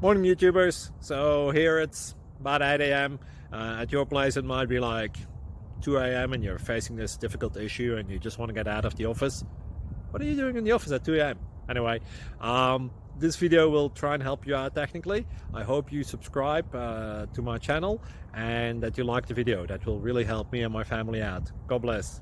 Morning YouTubers. So here it's about 8 a.m. At your place it might be like 2 a.m. and you're facing this difficult issue and you just want to get out of the office. What are you doing in the office at 2 a.m.? Anyway, this video will try and help you out technically. I hope you subscribe to my channel and that you like the video. That will really help me and my family out. God bless.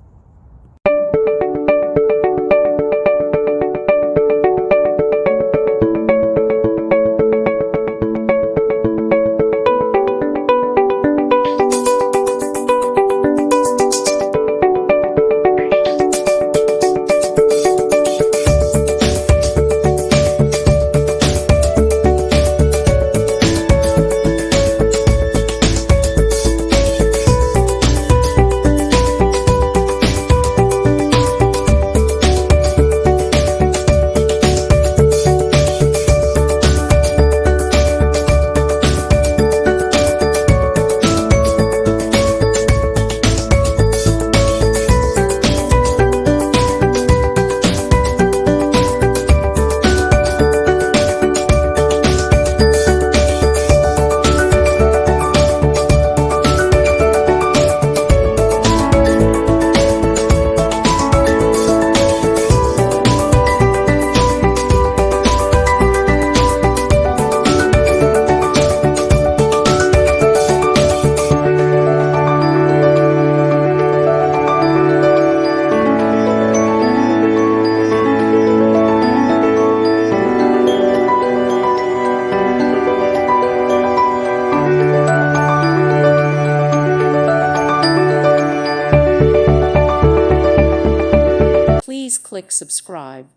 Please click subscribe.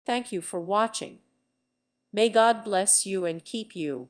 Thank you for watching. May God bless you and keep you.